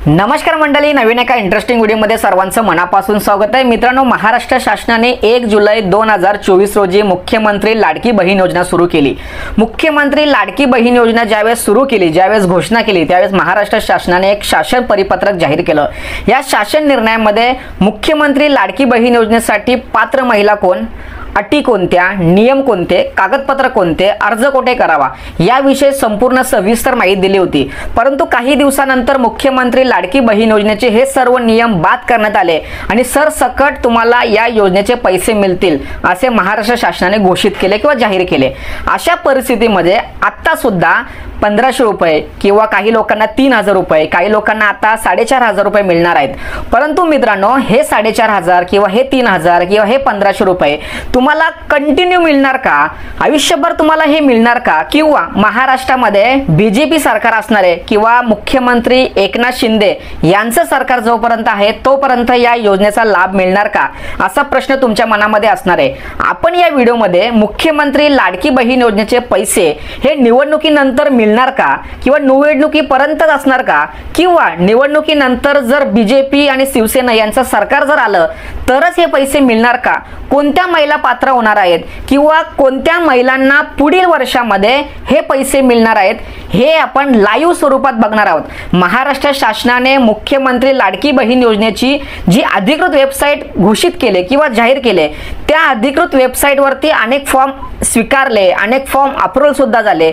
नमस्कार मंडळी, नवीन एका इंटरेस्टिंग व्हिडिओमध्ये सर्वांचं मनापासून स्वागत आहे। मित्रांनो, महाराष्ट्र शासनाने 1 जुलै 2024 रोजी मुख्यमंत्री लाडकी बहीण योजना सुरू केली। मुख्यमंत्री लाडकी बहीण योजना ज्यावेळेस सुरू केली, ज्यावेळेस घोषणा केली, त्यावेळेस महाराष्ट्र शासनाने एक शासन परिपत्रक जाहीर केलं। या शासन निर्णयामध्ये मुख्यमंत्री लाडकी बहीण योजनेसाठी पात्र महिला कोण, अटी कोणत्या, नियम कोणते, कागदपत्र कोणते, अर्ज कोठे करावा याविषयी संपूर्ण सविस्तर माहिती दिली होती। परंतु काही दिवसानंतर मुख्यमंत्री लाडकी बहीण योजनेचे हे सर्व नियम बाद करण्यात आले आणि सरसकट तुम्हाला या योजनेचे पैसे मिळतील असे महाराष्ट्र शासनाने घोषित केले किंवा जाहीर केले। अशा परिस्थितीमध्ये आता सुद्धा 1500 रुपये किंवा काही लोकांना 3000 रुपये, काही लोकांना आता 4500 रुपये मिळणार आहेत। परंतु मित्रांनो, हे 4500 किंवा हे 3000 किंवा हे 1500 रुपये तुम्हाला कंटिन्यू मिळणार का? आयुष्यभर तुम्हाला हे मिळणार का? किंवा महाराष्ट्रामध्ये बीजेपी सरकार असणार आहे किंवा मुख्यमंत्री एकनाथ शिंदे यांचं सरकार जोपर्यंत आहे तोपर्यंत या योजनेचा लाभ मिळणार का, असा प्रश्न तुमच्या मनामध्ये असणार आहे। आपण या व्हिडिओमध्ये मुख्यमंत्री लाडकी बहीण योजनेचे पैसे हे निवडणुकीनंतर मिळणार का किंवा निवडणुकीपर्यंतच असणार का, किंवा निवडणुकीनंतर जर बीजेपी आणि शिवसेना यांचं सरकार जर आलं तरच हे पैसे मिळणार का, कोणत्या महिला पात्र होणार आहेत किंवा कोणत्या महिलांना पुढील वर्षामध्ये हे पैसे मिळणार आहेत, हे आपण लाईव्ह स्वरूपात बघणार आहोत। महाराष्ट्र शासनाने मुख्यमंत्री लाडकी बहीण योजनेची जी अधिकृत वेबसाईट घोषित केले किंवा जाहीर केले, त्या अधिकृत वेबसाईटवरती अनेक फॉर्म स्वीकारले, अनेक फॉर्म अप्रूव्हल सुद्धा झाले।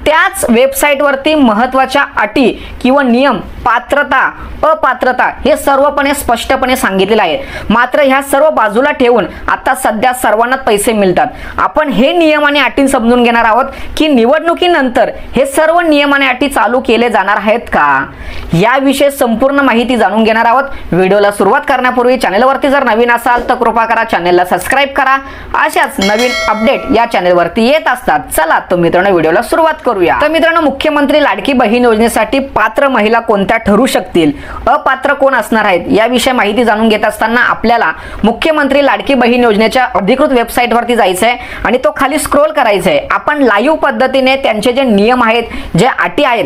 त्याच वेबसाईटवरती महत्त्वाच्या अटी किंवा नियम, पात्रता, अपात्रता हे सर्वपणे स्पष्टपणे सांगितलेले आहे। मात्र ह्या सर्व बाजूला ठेवून आता सध्या सर्वांनाच पैसे मिळतात। आपण हे नियम आणि अटी समजून घेणार आहोत की निवडणुकीनंतर हे सर्व नियम आणि अटी चालू केले जाणार आहेत का, याविषयी संपूर्ण माहिती जाणून घेणार आहोत। व्हिडिओला सुरुवात करण्यापूर्वी चॅनलवरती जर नवीन असाल तर कृपा करा चॅनलला सबस्क्राइब करा। अशाच नवीन अपडेट या चॅनलवरती येत असतात। चला तर मित्रांनो, व्हिडिओला सुरुवात करू। तर मित्रांनो, मुख्यमंत्री लाडकी बहीण योजनेसाठी पात्र महिला कोणत्या ठरू शकतील, अपात्र कोण असणार आहेत याविषयी माहिती जाणून घेत असताना आपल्याला मुख्यमंत्री लाडकी बहीण योजनेच्या अधिकृत वेबसाईटवरती जायचं आहे आणि तो खाली स्क्रोल करायचा आहे। आपण लाईव्ह पद्धतीने त्यांचे जे नियम आहेत, जे अटी आहेत,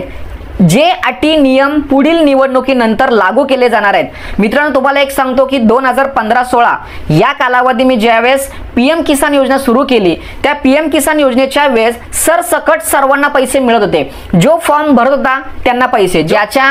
जे अटी नियम पुढील निवडणुकीनंतर लागू केले जाणार आहेत। मित्रांनो, तुम्हाला एक सांगतो की 2015-16 या कालावधी मी ज्यावेळेस पीएम किसान योजना सुरू केली, त्या पीएम किसान योजनेच्या वेळेस सरसकट सर्वांना पैसे मिळत होते। जो फॉर्म भरत होता त्यांना पैसे, ज्याच्या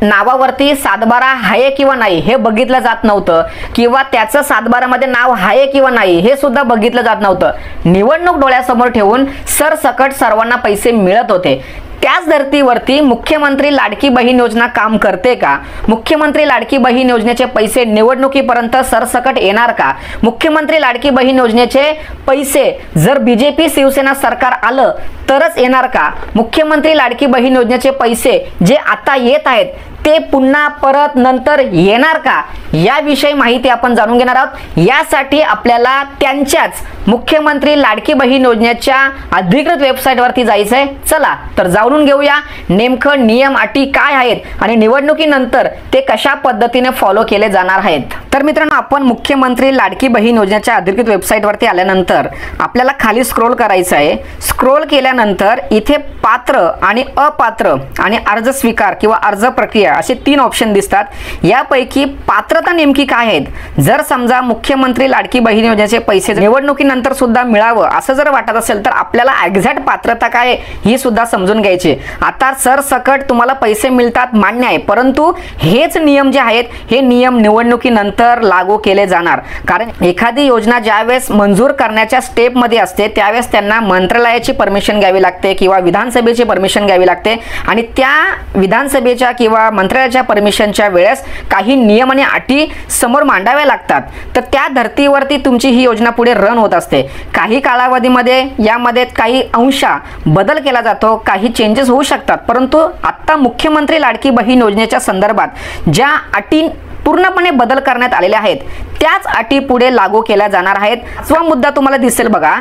नावावरती 7/12 आहे किंवा नाही हे बघितलं जात नव्हतं, किंवा त्याचं 7/12 मध्ये नाव आहे किंवा नाही हे सुद्धा बघितलं जात नव्हतं। निवडणूक डोळ्यासमोर ठेवून सरसकट सर्वांना पैसे मिळत होते। त्याच धर्तीवरती मुख्यमंत्री लाडकी बहीण योजना काम करते का? मुख्यमंत्री लाडकी बहीण योजनेचे पैसे निवडणुकीपर्यंत सरसकट येणार का? मुख्यमंत्री लाडकी बहीण योजनेचे पैसे जर बीजेपी शिवसेना सरकार आलं तरच येणार का? मुख्यमंत्री लाडकी बहीण योजनेचे पैसे जे आता येत आहेत ते पुन्हा परत नंतर येणार का, याविषयी माहिती आपण जाणून घेणार आहोत। यासाठी आपल्याला त्यांच्याच मुख्यमंत्री लाडकी बहीण योजनेच्या अधिकृत वेबसाईटवरती जायचं आहे। चला तर जाणून घेऊया नेमकं नियम अटी काय आहेत आणि निवडणुकीनंतर ते कशा पद्धतीने फॉलो केले जाणार आहेत। तर मित्रांनो, आपण मुख्यमंत्री लाडकी बहीण योजनेच्या अधिकृत वेबसाईटवरती आल्यानंतर आपल्याला खाली स्क्रोल करायचं आहे। स्क्रोल केल्यानंतर इथे पात्र आणि अपात्र आणि अर्ज स्वीकार किंवा अर्ज प्रक्रिया असे 3 ऑप्शन दिसतात। यापैकी पात्रता नेमकी काय आहेत? जर समजा मुख्यमंत्री लाडकी बहीण योजनेचे पैसे निवडणुकीनंतर सुद्धा मिळावं असं जर वाटत असेल तर आपल्याला एक्झॅक्ट पात्रता काय ही सुद्धा समजून घ्यायची। आता सरसकट तुम्हाला पैसे मिळतात मान्य आहे, परंतु हेच नियम जे आहेत हे नियम निवडणुकीनंतर लागू केले जाणार। कारण एखादी योजना ज्यावेळेस मंजूर करण्याच्या स्टेप मध्ये असते त्यावेळेस त्यांना मंत्रालयाची परमिशन घ्यावी लागते किंवा विधानसभेची परमिशन घ्यावी लागते, आणि त्या विधानसभेच्या किंवा मंत्रालयाच्या परमिशनच्या वेळेस काही नियम आणि अटी समोर मांडाव्या लागतात। तर त्या धर्तीवरती तुमची ही योजना पुढे रन होत असते। काही कालावधीमध्ये यामध्ये काही अंशा बदल केला जातो, काही चेंजेस होऊ शकतात, परंतु आता मुख्यमंत्री लाडकी बहीण योजनेच्या संदर्भात ज्या अटी पूर्णपणे बदल करण्यात आलेल्या आहेत त्याच अटी पुढे लागू केल्या जाणार आहेत। 5वा मुद्दा तुम्हाला दिसेल बघा,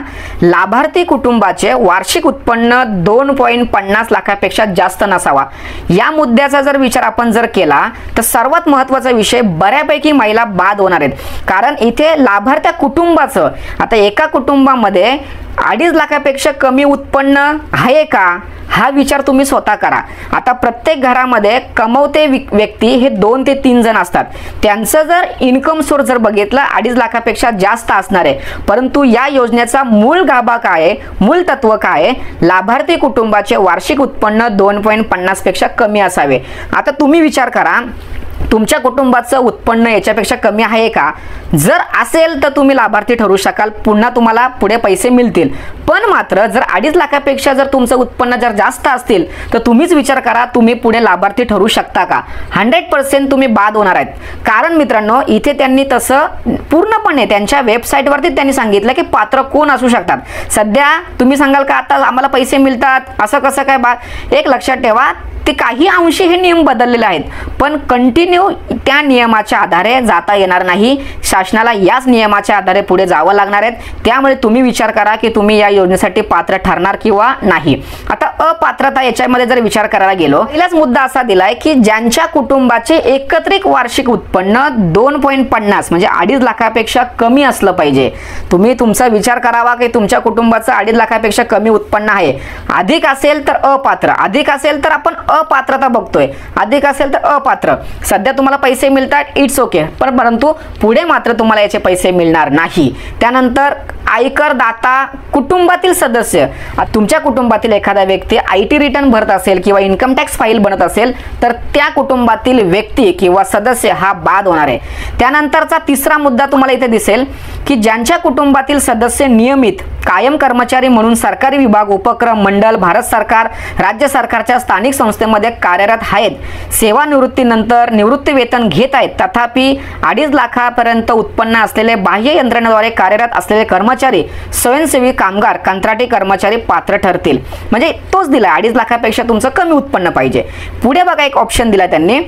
लाभार्थी कुटुंबाचे वार्षिक उत्पन्न 2.50 लाखापेक्षा जास्त नसावा। या मुद्द्याचा जर विचार आपण जर केला तर सर्वात महत्त्वाचा विषय बऱ्यापैकी महिला बाद होणार आहेत। कारण इथे लाभार्थ्या कुटुंबाचं, आता एका कुटुंबामध्ये 2.5 लाखापेक्षा कमी उत्पन्न आहे का, हा विचार तुम्ही स्वतः करा. आता प्रत्येक घरामध्ये कमवते व्यक्ती हे 2 ते 3 जण असतात. त्यांचं जर इन्कम सोर्स जर बघितलं 2.5 लाखापेक्षा जास्त असणार आहे. परंतु या योजनेचा मूळ गाभा काय आहे, मूळ तत्व काय आहे, लाभार्थी कुटुंबाचे वार्षिक उत्पन्न 2.50 पेक्षा कमी असावे. आता तुम्ही विचार करा, तुमच्या कुटुंबाचं उत्पन्न याच्यापेक्षा कमी आहे का? जर असेल तर तुम्ही लाभार्थी ठरू शकाल, पुन्हा तुम्हाला पुढे पैसे मिळतील. पण मात्र जर 2.5 लाखापेक्षा जर तुमचं उत्पन्न जर जास्त असतील तर तुम्हीच विचार करा, तुम्ही पुढे लाभार्थी ठरू शकता का? 100% तुम्ही बाद होणार आहेत. कारण मित्रांनो, इथे त्यांनी तसं पूर्णपणे त्यांच्या वेबसाईटवरती त्यांनी सांगितलं की पात्र कोण असू शकतात. सध्या तुम्ही सांगाल का आता आम्हाला पैसे मिळतात असं कसं काय बा? एक लक्षात ठेवा, ते काही अंशी हे नियम बदललेले आहेत, पण कंटिन्यू त्या नियमाच्या आधारे जाता येणार नाही. शासनाला याच नियमाच्या आधारे पुढे जावं लागणार आहे. त्यामुळे तुम्ही विचार करा की तुम्ही या योजनेसाठी पात्र ठरणार किंवा नाही. आता अपात्रता याच्यामध्ये जर विचार करायला गेलो, पहिलाच मुद्दा असा दिलाय की ज्यांच्या कुटुंबाचे एकत्रित वार्षिक उत्पन्न 2.50 म्हणजे 2.5 लाखापेक्षा कमी असलं पाहिजे. तुम्ही तुमचा विचार करावा की तुमच्या कुटुंबाचं 2.5 लाखापेक्षा कमी उत्पन्न आहे. अधिक असेल तर अपात्र, अधिक असेल तर आपण अपात्रता बघतोय, अधिक असेल तर अपात्र. सध्या तुम्हाला पैसे मिळतात, इट्स ओके, परंतु पुढे मात्र तुम्हाला याचे पैसे मिळणार नाही. त्यानंतर आयकर दाता कुटुंबातील सदस्य, तुमच्या कुटुंबातील एखादा व्यक्ती IT रिटर्न भरत असेल किंवा इन्कम टॅक्स फाईल बनत असेल तर त्या कुटुंबातील व्यक्ती किंवा सदस्य हा बाद होणार आहे. त्यानंतरचा तिसरा मुद्दा तुम्हाला इथे दिसेल की ज्यांच्या कुटुंबातील सदस्य नियमित कायम कर्मचारी म्हणून सरकारी विभाग, उपक्रम, मंडळ, भारत सरकार, राज्य सरकारच्या स्थानिक संस्थेमध्ये कार्यरत आहेत, सेवानिवृत्तीनंतर निवृत्ती वेतन घेत आहेत, तथापि 2.5 लाखापर्यंत उत्पन्न असलेले बाह्य यंत्रणेद्वारे कार्यरत असलेले कर्मचारी, स्वयंसेवी कामगार, कंत्राटी कर्मचारी पात्र ठरतील. म्हणजे तोच दिला, 2.5 लाखापेक्षा तुमचं कमी उत्पन्न पाहिजे. पुढे बघा एक ऑप्शन दिला त्यांनी,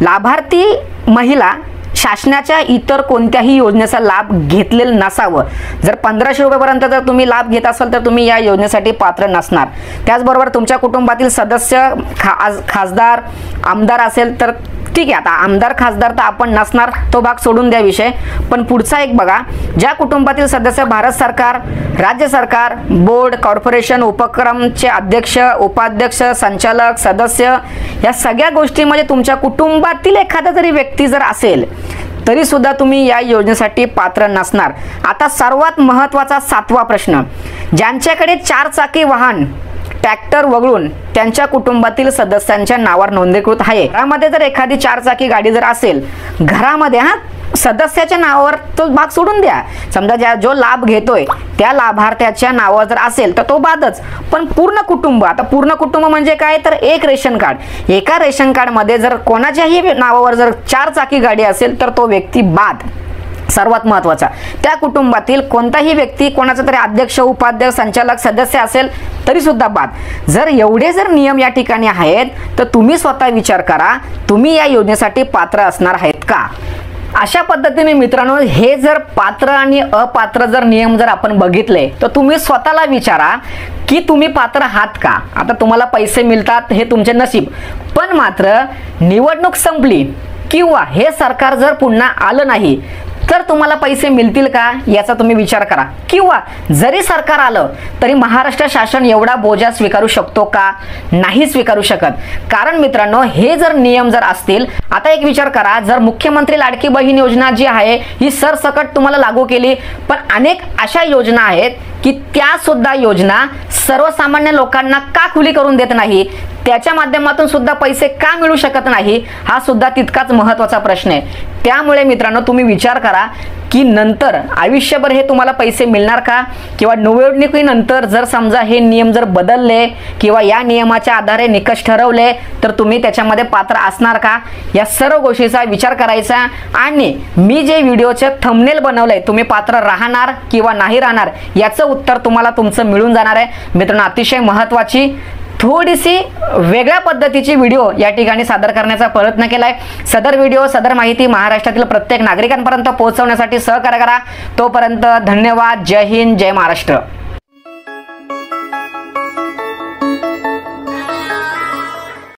लाभार्थी महिला शासनाच्या इतर कोणत्याही योजनेचा लाभ घेतलेला नसावं. जर 1500 रुपयापर्यंत जर तुम्ही लाभ घेत असाल तर तुम्ही या योजनेसाठी पात्र नसणार. त्याचबरोबर तुमच्या कुटुंबातील सदस्य खासदार, आमदार असेल तर ठीक आहे. आता आमदार खासदार तर आपण नसणार, तो भाग सोडून द्या विषय. पण पुढचा एक बघा, ज्या कुटुंबातील सदस्य भारत सरकार, राज्य सरकार, बोर्ड, कॉर्पोरेशन, उपक्रमचे अध्यक्ष, उपाध्यक्ष, संचालक, सदस्य या सगळ्या गोष्टीमध्ये तुमच्या कुटुंबातील एखादा जरी व्यक्ती जर असेल तरी सुद्धा तुम्ही या योजनेसाठी पात्र नसणार. आता सर्वात महत्त्वाचा 7वा प्रश्न, ज्यांच्याकडे 4 चाकी वाहन, ट्रॅक्टर वगळून त्यांच्या कुटुंबातील सदस्यांच्या नावावर नोंदणीकृत आहे. घरामध्ये जर एखादी 4 चाकी गाडी जर असेल, घरामध्ये सदस्याच्या नावावर तो भाग सोडून द्या. समजा जो लाभ घेतोय त्या लाभार्थ्याच्या नावावर जर असेल तर तो बादच. पण पूर्ण कुटुंब, आता पूर्ण कुटुंब म्हणजे काय तर एक रेशन कार्ड, एका रेशन कार्ड मध्ये जर कोणाच्याही नावावर जर 4 चाकी गाडी असेल तर तो व्यक्ती बाद. सर्वात महत्त्वाचा, त्या कुटुंबातील कोणताही व्यक्ती कोणाचा तरी अध्यक्ष, उपाध्यक्ष, संचालक, सदस्य असेल तरी सुद्धा बाद. जर एवढे जर नियम या ठिकाणी आहेत तर तुम्ही स्वतः विचार करा, तुम्ही या योजनेसाठी पात्र असणार आहेत का? अशा पद्धतीने मित्रांनो, हे जर पात्र आणि अपात्र जर नियम जर आपण बघितले तर तुम्ही स्वतःला विचारा की तुम्ही पात्र आहात का? आता तुम्हाला पैसे मिळतात हे तुमचे नशीब, पण मात्र निवडणूक संपली किंवा हे सरकार जर पुन्हा आलं नाही तर तुम्हाला पैसे मिळतील का याचा तुम्ही विचार करा. किंवा जरी सरकार आलं तरी महाराष्ट्र शासन एवढा बोजा स्वीकारू शकतो का? नाही स्वीकारू शकत. कारण मित्रांनो, हे जर नियम जर असतील, आता एक विचार करा, जर मुख्यमंत्री लाडकी बहीण योजना जी आहे ही सरसकट तुम्हाला लागू केली, पण अनेक अशा योजना आहेत की त्या सुद्धा योजना सर्वसामान्य लोकांना का खुली करून देत नाही, त्याच्या माध्यमातून सुद्धा पैसे का मिळू शकत नाही, हा सुद्धा तितकाच महत्त्वाचा प्रश्न आहे. त्यामुळे मित्रांनो, तुम्ही विचार करा की नंतर आयुष्यभर हे तुम्हाला पैसे मिळणार का? किंवा निवडणुकीनंतर जर समजा हे नियम जर बदलले किंवा या नियमाच्या आधारे निकष ठरवले तर तुम्ही त्याच्यामध्ये पात्र असणार का? या सर्व गोष्टीचा विचार करायचा. आणि मी जे व्हिडिओचे थंबनेल बनवलंय, तुम्ही पात्र राहणार किंवा नाही राहणार याचं उत्तर तुम्हाला तुमचं मिळून जाणार आहे. मित्रांनो, अतिशय महत्त्वाची थोडीशी वेगळ्या पद्धतीची व्हिडिओ या ठिकाणी सादर करण्याचा प्रयत्न केलाय. सदर व्हिडिओ, सदर माहिती महाराष्ट्रातील प्रत्येक नागरिकांपर्यंत पोहोचवण्यासाठी सहकार्य करा. तोपर्यंत धन्यवाद. जय हिंद, जय महाराष्ट्र.